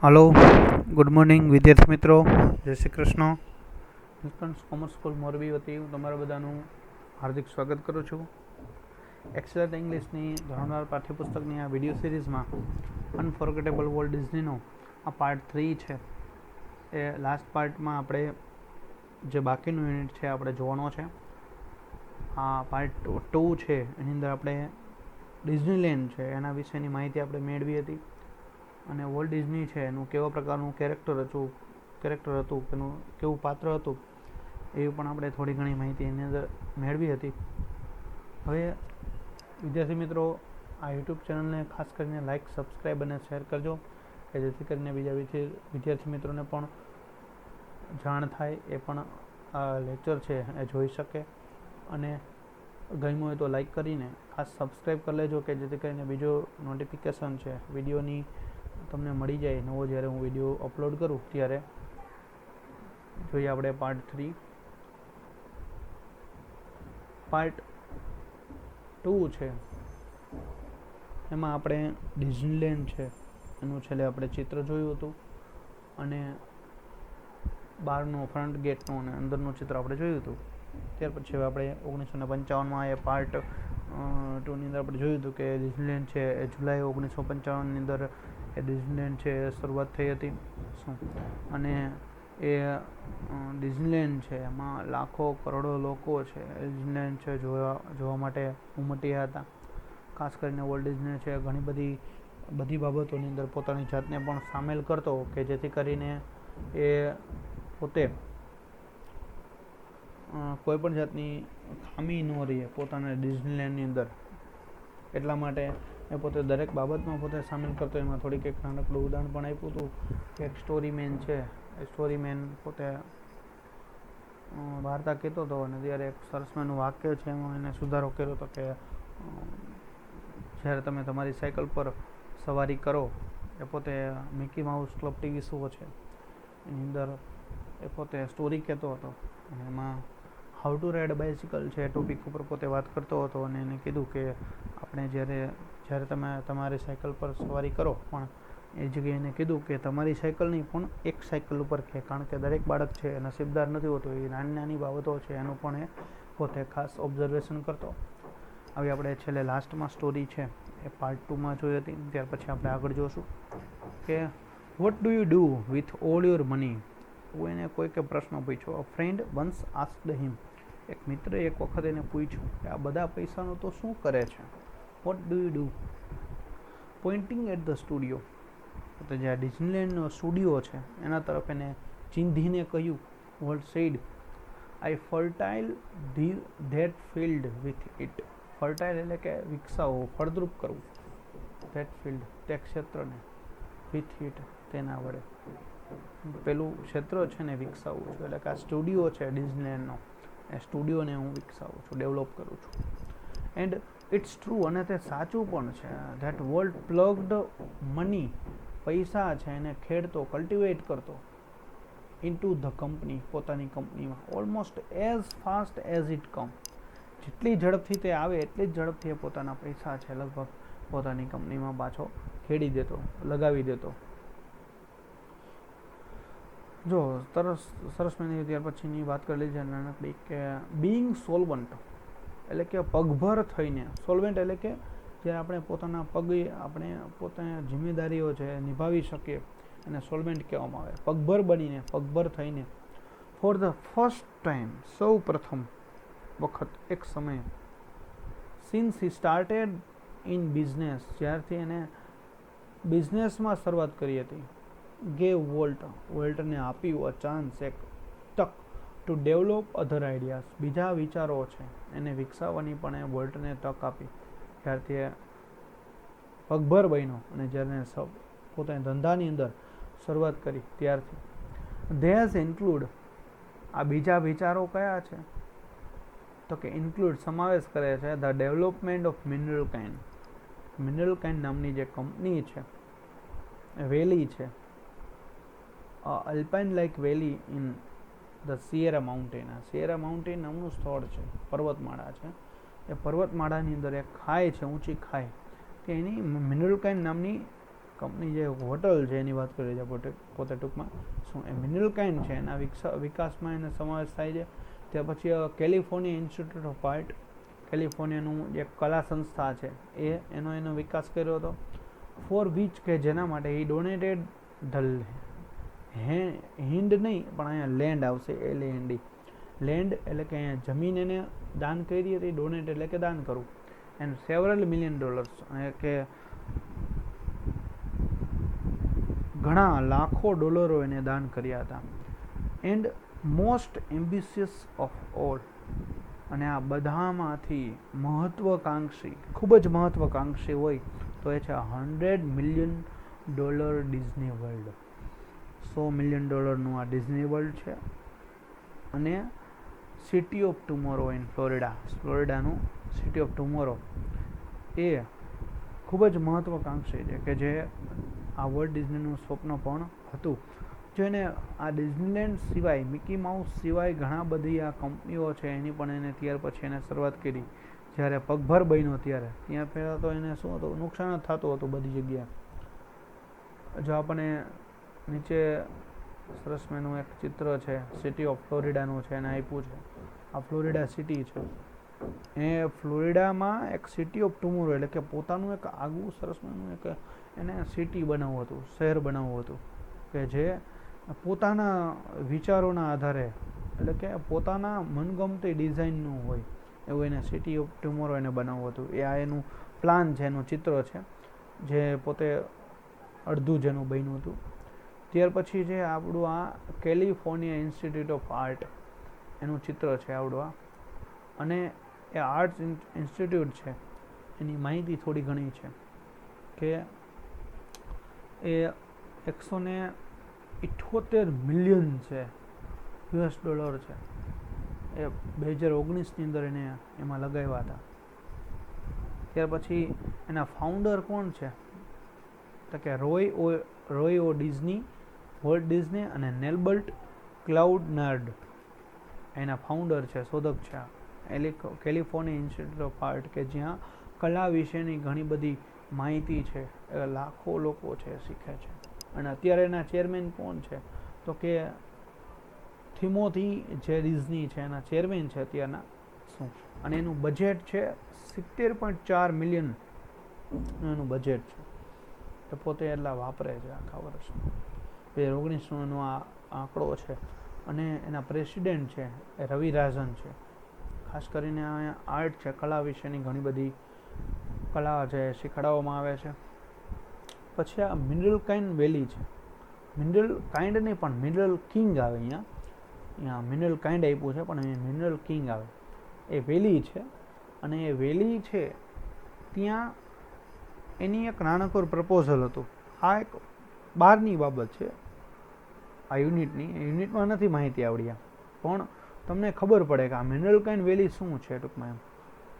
Hello, good morning વિદ્યાર્થી મિત્રો. જય શ્રી કૃષ્ણ. નિકન્સ કોમર્સ સ્કૂલ મોરબી વતી હું તમારા બધાનું હાર્દિક સ્વાગત કરું છું. એક્સેલન્ટ ઇંગ્લિશની ધોરણવાર પાઠ્યપુસ્તકની આ વિડીયો સિરીઝમાં અનફોર્ગેટેબલ વોલ્ટ ડિઝનીનો આ પાર્ટ 3 છે. એ લાસ્ટ પાર્ટમાં આપણે જે બાકીનું યુનિટ છે આપણે જોવાનો છે. આ પાર્ટ 2 છે એની અંદર આપણે ડિઝનીલેન્ડ છે એના વિશેની માહિતી આપણે મેળવી હતી. અને વોલ્ટ ડિઝની છે એનું કેવા પ્રકારનું કેરેક્ટર હતું એનું કેવું પાત્ર હતું એવી પણ આપણે થોડી ઘણી માહિતી એની અંદર મેળવી હતી. હવે વિદ્યાર્થી મિત્રો, આ યુટ્યુબ ચેનલને ખાસ કરીને લાઇક, સબસ્ક્રાઈબ અને શેર કરજો કે જેથી કરીને બીજા વિદ્યાર્થી મિત્રોને પણ જાણ થાય, એ પણ આ લેક્ચર છે એ જોઈ શકે. અને ગમ્યું હોય તો લાઇક કરીને ખાસ સબસ્ક્રાઈબ કરી લેજો કે જેથી કરીને બીજો નોટિફિકેશન છે વિડીયોની તમને મળી જાય. નવો જ્યારે હું વિડીયો અપલોડ કરું ત્યારે જોઈએ આપણે પાર્ટ 3. પાર્ટ 2 છે એમાં આપણે ડિઝનીલેન્ડ છે એનું છેલ્લે આપણે ચિત્ર જોયું હતું અને બહારનો ફ્રન્ટ ગેટનું અને અંદરનું ચિત્ર આપણે જોયું હતું. ત્યાર પછી હવે આપણે 1955માં એ પાર્ટ 2ની અંદર આપણે જોયું હતું કે ડિઝનીલેન્ડ છે એ જુલાઈ 1955ની અંદર એ ડિઝનીલેન્ડ છે શરૂઆત થઈ હતી. અને એ ડિઝનીલેન્ડ છે એમાં લાખો કરોડો લોકો છે ડિઝનીલેન્ડ છે જોવા માટે ઉમટ્યા હતા. ખાસ કરીને વોલ્ટ ડિઝની છે ઘણી બધી બાબતોની અંદર પોતાની જાતને પણ સામેલ કરતો કે જેથી કરીને એ પોતે કોઈ પણ જાતની ખામી ન રહે પોતાના ડિઝનીલેન્ડની અંદર. એટલા માટે એ પોતે દરેક બાબતમાં પોતે સામેલ કરતો. એમાં થોડીક એક નાનકડું ઉદાહરણ પણ આપ્યું હતું કે એક સ્ટોરીમેન છે, એ સ્ટોરીમેન પોતે વાર્તા કહેતો હતો અને ત્યારે એક સરસ મજાનું વાક્ય છે એમાં એને સુધારો કર્યો હતો કે જ્યારે તમે તમારી સાયકલ પર સવારી કરો, એ પોતે Mickey mouse club TV show છે એની અંદર એ પોતે સ્ટોરી કહેતો હતો અને એમાં હાઉ ટુ રાઇડ બાઇસિકલ છે એ ટોપિક ઉપર પોતે વાત કરતો હતો. અને એને કીધું કે આપણે જ્યારે તમે તમારી સાયકલ પર સવારી કરો, પણ એ જગ્યાએ એને કીધું કે તમારી સાયકલ નહીં પણ એક સાયકલ ઉપર કે, કારણ કે દરેક બાળક છે એ નસીબદાર નથી હોતો. એ નાની બાબતો છે એનું પણ એ પોતે ખાસ ઓબ્ઝર્વેશન કરતો. આવી આપણે છેલ્લે લાસ્ટમાં સ્ટોરી છે એ પાર્ટ 2માં જોઈ હતી. ત્યાર પછી આપણે આગળ જોશું કે vote do you do with all your money. એવું એને કોઈકે પ્રશ્ન પૂછ્યો. અ ફ્રેન્ડ વન્સ આસ્ક્ડ હિમ. એક મિત્રે એક વખત એને પૂછ્યું કે આ બધા પૈસાનો તો શું કરે છે. What do you do, pointing at the studio. તો જે આ ડિઝનીલેન્ડનો સ્ટુડિયો છે એના તરફ એને ચીંધીને કહ્યું. Walt said, I fertile that field with it. Fertile એટલે કે વિકસાવવું, ફળદ્રુપ કરવું. ધેટ ફિલ્ડ, તે ક્ષેત્રને, વિથ ઇટ, તેના વડે. પેલું ક્ષેત્ર છે ને વિકસાવવું છું, એટલે કે આ સ્ટુડિયો છે ડિઝનીલેન્ડનો, એ સ્ટુડિયોને હું વિકસાવું છું, ડેવલપ કરું છું. એન્ડ ઇટ્સ ટ્રુ, અને તે સાચું પણ છે. ધેટ વોલ્ટ પ્લગ્ડ મની, પૈસા છે એને ખેડતો, કલ્ટિવેટ કરતો, ઇન્ટુ ધ કંપની, પોતાની કંપનીમાં. Almost as fast as it come, જેટલી ઝડપથી તે આવે એટલી જ ઝડપથી એ પોતાના પૈસા છે લગભગ પોતાની કંપનીમાં પાછો ખેડી દેતો, લગાવી દેતો. જો સરસ મહિને ત્યાર પછીની વાત કરી લીધી નાનકડી કે બીઈંગ સોલ્વન્ટ એટલે કે પગભર થઈને. સોલ્વેન્ટ એટલે કે જ્યારે આપણે પોતાના પગે આપણે પોતાની જિમ્મેદારીઓ છે નિભાવી શકીએ અને સોલ્વેન્ટ કહેવામાં આવે. પગભર બનીને, પગભર થઈને. ફોર ધ ફર્સ્ટ ટાઈમ, સૌ પ્રથમ વખત, એક સમયે. Since he started in business, જ્યારથી એને બિઝનેસમાં શરૂઆત કરી હતી. ગેવ વોલ્ટને આપ્યું અ ચાન્સ, એક તક, ટુ ડેવલપ અધર આઈડિયાઝ, બીજા વિચારો છે એને વિકસાવવાની પણ એ વોલ્ટને તક આપી. જ્યારથી એ પગભર બન્યો અને જ્યારે પોતાના ધંધાની અંદર શરૂઆત કરી ત્યારથી. ધેઝ ઇન્ક્લુડ, આ બીજા વિચારો કયા છે તો કે ઇન્ક્લુડ, સમાવેશ કરે છે the development of Mineral King. Mineral King નામની જે કંપની છે, વેલી છે, alpine like valley in the Sierra mountain. આ સિયેરા માઉન્ટેન નામનું સ્થળ છે, પર્વતમાળા છે. એ પર્વતમાળાની અંદર એક ખાઈ છે, ઊંચી ખાઈ, કે એની મિનરલ કાઇન્ડ નામની કંપની જે હોટલ છે એની વાત કરીએ છીએ પોતે ટૂંકમાં શું એ મિનરલ કાઇન્ડ છે એના વિકાસમાં એને સમાવેશ થાય છે. ત્યાર પછી કેલિફોર્નિયા ઇન્સ્ટિટ્યૂટ ઓફ આર્ટ, કેલિફોર્નિયાનું જે કલા સંસ્થા છે એનો વિકાસ કર્યો હતો. ફોર વિચ કે જેના માટે એ ડોનેટેડ ધ હિન્ડ નહીં પણ અહીંયા લેન્ડ આવશે, LAND, લેન્ડ એટલે કે અહીંયા જમીન એને દાન કરી હતી. ડોનેટ એટલે કે દાન કરવું. એન્ડ સેવરલ $million કે ઘણા લાખો ડોલરો એને દાન કર્યા હતા. And most ambitious of all, અને આ બધામાંથી મહત્વકાંક્ષી, ખૂબ જ મહત્વકાંક્ષી હોય તો એ છે $100 million ડિઝની વર્લ્ડ. $100 million આ ડિઝની વર્લ્ડ છે. અને સિટી ઓફ ટુમોરો ઇન ફ્લોરિડાનું સિટી ઓફ ટુમોરો એ ખૂબ જ મહત્વકાંક્ષી છે કે જે આ વર્લ્ડ ડિઝનીનું સ્વપ્ન પણ હતું. જો એને આ ડિઝનીલેન્ડ સિવાય, મિકી માઉસ સિવાય ઘણા બધી આ કંપનીઓ છે એની પણ એને ત્યાર પછી એને શરૂઆત કરી. જ્યારે પગભર બન્યો ત્યારે ત્યાં પહેલાં તો એને શું હતું, નુકસાન જ થતું હતું બધી જગ્યાએ. જો આપણે નીચે સરસ મેનું એક ચિત્ર છે સિટી ઓફ ફ્લોરિડાનું છે, એને આપ્યું છે. આ ફ્લોરિડા સિટી છે. એ ફ્લોરિડામાં એક સિટી ઓફ ટુમોરો એટલે કે પોતાનું એક આગવું સરસ મેનું એક એને સિટી બનાવવું હતું, શહેર બનાવવું હતું કે જે પોતાના વિચારોના આધારે એટલે કે પોતાના મનગમતી ડિઝાઇનનું હોય એવું એને સિટી ઓફ ટુમોરો એને બનાવવું હતું. એ આ એનું પ્લાન છે, એનું ચિત્ર છે, જે પોતે અડધું જેનું બન્યું હતું. ત્યાર પછી છે આપણું આ કેલિફોર્નિયા ઇન્સ્ટિટ્યૂટ ઓફ આર્ટ, એનું ચિત્ર છે આવડું આ. અને એ આર્ટ્સ ઇન્સ્ટિટ્યૂટ છે એની માહિતી થોડી ઘણી છે કે એ $178 મિલિયન છે US છે. એ 2019ની અંદર એને એમાં લગાવ્યા હતા. ત્યાર પછી એના ફાઉન્ડર કોણ છે તો કે રોય ઓ ડિઝની, વોલ્ટ ડિઝની અને નેલ્બર્ટ ક્લાઉડનાર્ડ એના ફાઉન્ડર છે, શોધક છે. કેલિફોર્નિયા ઇન્સ્ટિટ્યૂટ ઓફ આર્ટ કે જ્યાં કલા વિશેની ઘણી બધી માહિતી છે, લાખો લોકો છે શીખે છે. અને અત્યારે એના ચેરમેન કોણ છે તો કે થિમોથી જે ડિઝની છે એના ચેરમેન છે અત્યારના શું. અને એનું બજેટ છે $70.4 મિલિયન એનું બજેટ છે. એ પોતે એટલા વાપરે છે આખા વર્ષમાં. 2019નો આ આંકડો છે. અને એના પ્રેસિડેન્ટ છે એ રવિ રાજન છે. ખાસ કરીને અહીંયા આર્ટ છે, કલા વિશેની ઘણી બધી કલા છે શીખવાડવામાં આવે છે. પછી આ મિનરલ કાઇન્ડ વેલી છે. મિનરલ કાઇન્ડ નહીં પણ મિનરલ કિંગ આવે અહીંયા મિનરલ કાઇન્ડ આપ્યું છે પણ અહીંયા મિનરલ કિંગ આવે. એ વેલી છે. અને એ વેલી છે ત્યાં એની એક નાનકડું પ્રપોઝલ હતું. આ એક બહારની બાબત છે આ યુનિટમાં નથી માહિતી આવડી, પણ તમને ખબર પડે કે આ મિનરલ કાઇન્ડ વેલી શું છે ટૂંકમાં એમ.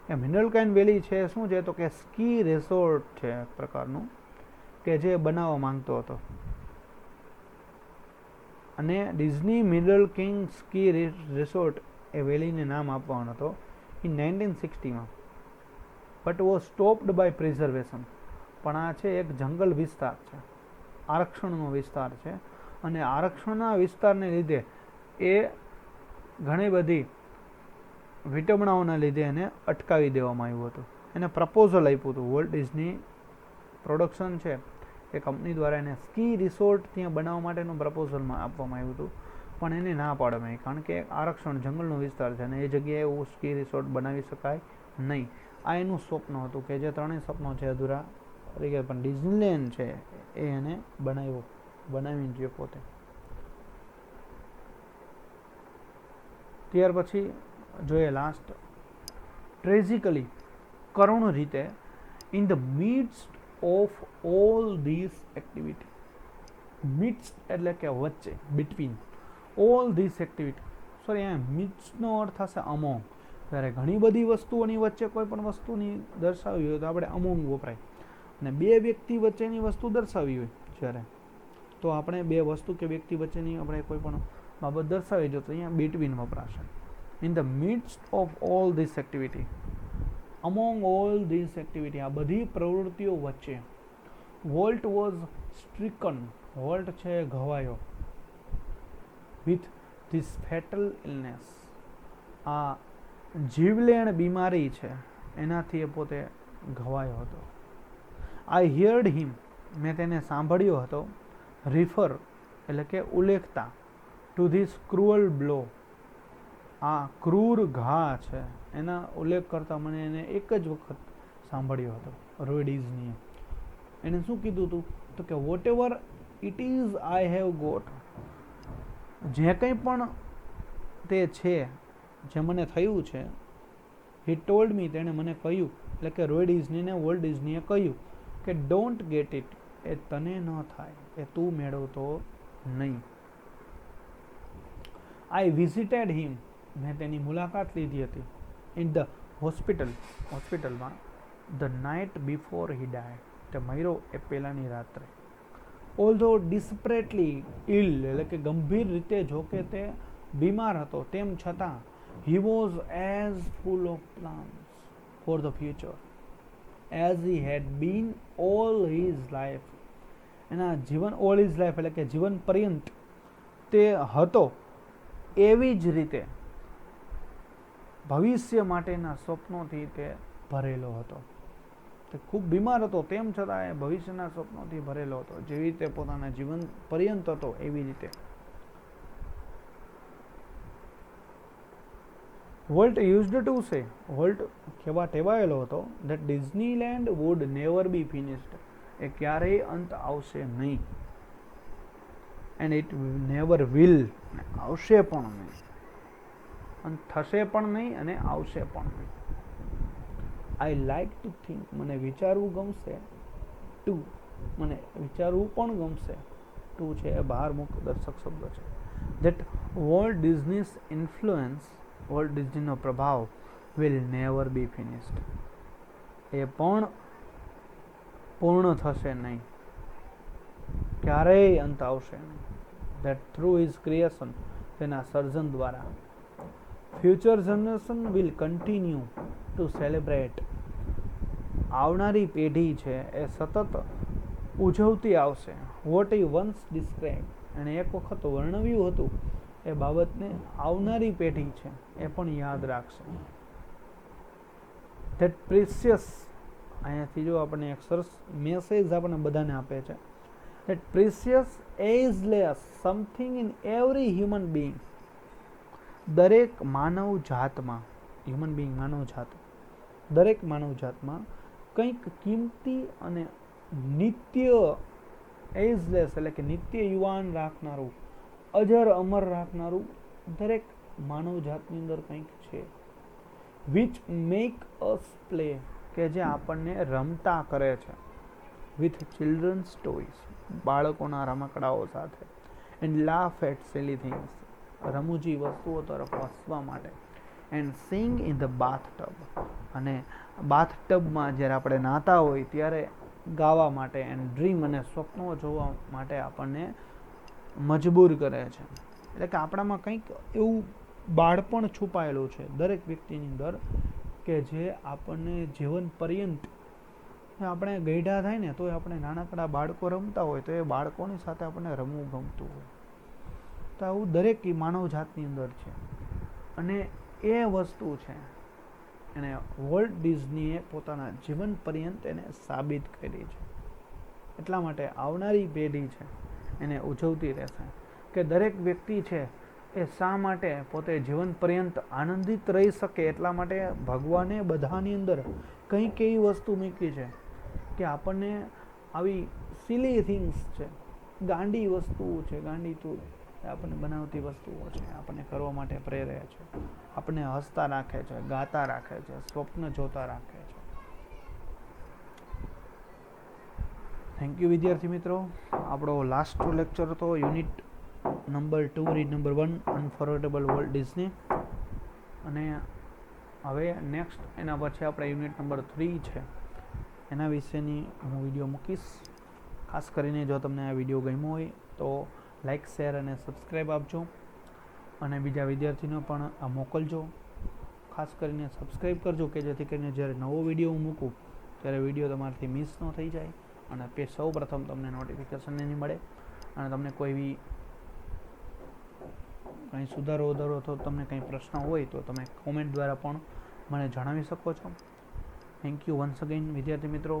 એ મિનરલ કાઇન્ડ વેલી છે શું છે તો કે સ્કી રિસોર્ટ છે એક પ્રકારનું કે જે બનાવવા માંગતો હતો. અને Disney Mineral King ski resort એ વેલીને નામ આપવાનો હતો ઇન 1960માં, but was stopped by preservation. પણ આ છે એક જંગલ વિસ્તાર છે, આરક્ષણનો વિસ્તાર છે. અને આરક્ષણના વિસ્તારને લીધે એ ઘણી બધી વિટંબણાઓના લીધે એને અટકાવી દેવામાં આવ્યું હતું. એને પ્રપોઝલ આપ્યું હતું. વોલ્ટ ડિઝની પ્રોડક્શન છે એ કંપની દ્વારા એને સ્કી રિસોર્ટ ત્યાં બનાવવા માટેનું પ્રપોઝલમાં આપવામાં આવ્યું હતું. પણ એને ના પાડવામાં આવી કારણ કે આરક્ષણ જંગલનો વિસ્તાર છે અને એ જગ્યાએ એવું સ્કી રિસોર્ટ બનાવી શકાય નહીં. આ એનું સ્વપ્ન હતું કે જે ત્રણેય સ્વપ્નો છે અધૂરા રહી ગયા. પણ ડિઝનીલેન્ડ છે એ એને બનાવીને જોઈએ પોતે. ત્યાર પછી જોઈએ લાસ્ટ, ટ્રેજિકલી કરુણ રીતે in the midst of all this activity. Midst એટલે કે વચ્ચે, between all this activity. Sorry, અહીંયા મિડ્સ્ટનો અર્થ થશે અમોંગ. ત્યારે ઘણી બધી વસ્તુઓની વચ્ચે કોઈ પણ વસ્તુની દર્શાવવી હોય તો આપણે અમોંગ વપરાય. અને બે વ્યક્તિ વચ્ચેની વસ્તુ દર્શાવવી હોય જ્યારે તો આપણે બે વસ્તુ કે વ્યક્તિ વચ્ચેની આપણે કોઈ પણ બાબત દર્શાવી જો તો અહીંયા બિટવીન વપરાશે. In the midst of all this activity, among all this activity, આ બધી પ્રવૃત્તિઓ વચ્ચે વોલ્ટ વોઝ સ્ટ્રીકન, વોલ્ટ છે ઘવાયો, વિથ ધીસ ફેટલ ઇલનેસ, આ જીવલેણ બીમારી છે એનાથી એ પોતે ઘવાયો હતો. આઈ હિયર્ડ હિમ, મેં તેને સાંભળ્યો હતો, રિફર એટલે કે ઉલ્લેખતા, ટુ ધીસ ક્રુઅલ બ્લો, આ ક્રૂર ઘા છે એના ઉલ્લેખ કરતા મને એને એક જ વખત સાંભળ્યો હતો. રોય ડિઝનીએ એને શું કીધું હતું તો કે whatever it is I have got, જે કંઈ પણ તે છે જે મને થયું છે, હી ટોલ્ડ મી, તેણે મને કહ્યું, એટલે કે રોય ડિઝનીને વોલ્ટ ડિઝનીએ કહ્યું કે ડોન્ટ ગેટ ઇટ, એ તને ન થાય, એ તું મેળવતો નહીં. આઈ વિઝિટેડ હિમ, મેં તેની મુલાકાત લીધી હતી, ઇન ધ હોસ્પિટલમાં, the night before he dyed, તે મર્યો એ પહેલાંની રાત્રે. ઓલ્ધો ડિસ્પરેટલી ઇલ, એટલે કે ગંભીર રીતે જોકે તે બીમાર હતો, તેમ છતાં he was as full of plans for the future as he had been all his life, એના જીવન, ઓલ હિઝ લાઈફ એટલે કે જીવન પર્યંત તે હતો એવી જ રીતે ભવિષ્ય માટેના સ્વપ્નોથી તે ભરેલો હતો. તે ખૂબ બીમાર હતો તેમ છતાં એ ભવિષ્યના સ્વપ્નોથી ભરેલો હતો, જેવી રીતે પોતાના જીવન પર્યંત હતો એવી રીતે. Walt used to say, Walt કહેવા ટેવાયેલો હતો, that Disneyland would never be finished, એ ક્યારેય અંત આવશે નહીં, એન્ડ ઇટ નેવર વિલ, આવશે પણ નહીં, અંત થશે પણ નહીં અને આવશે પણ નહીં. આઈ લાઈક ટુ થિંક, મને વિચારવું ગમશે, ટુ મને વિચારવું પણ ગમશે, ટુ છે એ બહાર મુખ દર્શક શબ્દ છે, ધેટ વોલ્ટ ડિઝનીઝ ઇન્ફ્લુઅન્સ, વોલ્ટ ડિઝનીનો પ્રભાવ વિલ નેવર બી ફિનિશ્ડ, એ પણ પૂર્ણ થશે નહીં, ક્યારેય અંત આવશે નહીં. ધેટ થ્રુ હિઝ ક્રિએશન, તેના સર્જન દ્વારા, future generation will continue to celebrate, આવનારી પેઢી છે એ સતત ઉજવતી આવશે, વોટ હી વન્સ ડિસ્ક્રાઇબ, એણે એક વખત વર્ણવ્યું હતું એ બાબતને આવનારી પેઢી છે એ પણ યાદ રાખશે. ધેટ પ્રિસિયસ, અહીંયાથી જો આપણને એક સરસ મેસેજ આપણને બધાને આપે છે, that precious ageless something in every human being, દરેક માનવ જાતમાં, હ્યુમન બીંગ માનવ જાત, દરેક માનવ જાતમાં કંઈક કિંમતી અને નિત્ય, એજલેસ એટલે કે નિત્ય યુવાન રાખનારું, અજર અમર રાખનારું દરેક માનવ જાતની અંદર કંઈક છે. વિચ મેક અસ પ્લે, કે જે આપણને રમતા કરે છે, વિથ ચિલ્ડ્રન્સ ટોયસ, બાળકોના રમકડાઓ સાથે, and laugh at silly things, રમૂજી વસ્તુઓ તરફ હસવા માટે, and sing in the bath tub, અને બાથ ટબમાં જ્યારે આપણે નાતા હોય ત્યારે ગાવા માટે, એન્ડ ડ્રીમ અને સ્વપ્નો જોવા માટે આપણને મજબૂર કરે છે. એટલે કે આપણામાં કંઈક એવું બાળપણ છુપાયેલું છે દરેક વ્યક્તિની અંદર કે જે આપણને જીવન પર્યંત, આપણે ગઈઢા થાય ને તો આપણે નાનકડા બાળકો રમતા હોય તો એ બાળકોની સાથે આપણને રમવું ગમતું હોય, તો આવું દરેક માનવ જાતની અંદર છે. અને એ વસ્તુ છે એને વોલ્ટ ડિઝનીએ પોતાના જીવન પર્યંત એને સાબિત કરી છે. એટલા માટે આવનારી પેઢી છે એને ઉજવતી રહેશે કે દરેક વ્યક્તિ છે એ શા માટે પોતે જીવન પર્યંત આનંદિત રહી શકે, એટલા માટે ભગવાને બધાની અંદર કંઈક એવી વસ્તુ મૂકી છે કે આપણને આવી સિલી થિંગ્સ છે, ગાંડી વસ્તુઓ છે, ગાંડી તું આપણને બનાવતી વસ્તુઓ છે, આપણને કરવા માટે પ્રેરે છે, આપણને હસતા રાખે છે, ગાતા રાખે છે, સ્વપ્ન જોતા રાખે છે. થેન્ક યુ વિદ્યાર્થી મિત્રો. આપણો લાસ્ટ લેક્ચર હતો unit number 2 read number 1 unforgettable Walt Disney, અને હવે નેક્સ્ટ એના પછી આપણે યુનિટ નંબર 3 છે એના વિશેની હું વિડીયો મૂકીશ. ખાસ કરીને જો તમને આ વિડીયો ગમ્યો હોય તો લાઇક, શેર અને સબસ્ક્રાઈબ આપજો, અને બીજા વિદ્યાર્થીનો પણ આ મોકલજો. ખાસ કરીને સબસ્ક્રાઈબ કરજો કે જેથી કરીને જ્યારે નવો વિડીયો હું મૂકું ત્યારે વિડીયો તમારાથી મિસ ન થઈ જાય અને સૌ પ્રથમ તમને નોટિફિકેશન નહીં મળે. અને તમને કોઈ બી કંઈ સુધારો અથવા તમને કંઈ પ્રશ્ન હોય તો તમે કોમેન્ટ દ્વારા પણ મને જણાવી શકો છો. થેન્ક યુ વન્સ અગેન વિદ્યાર્થી મિત્રો.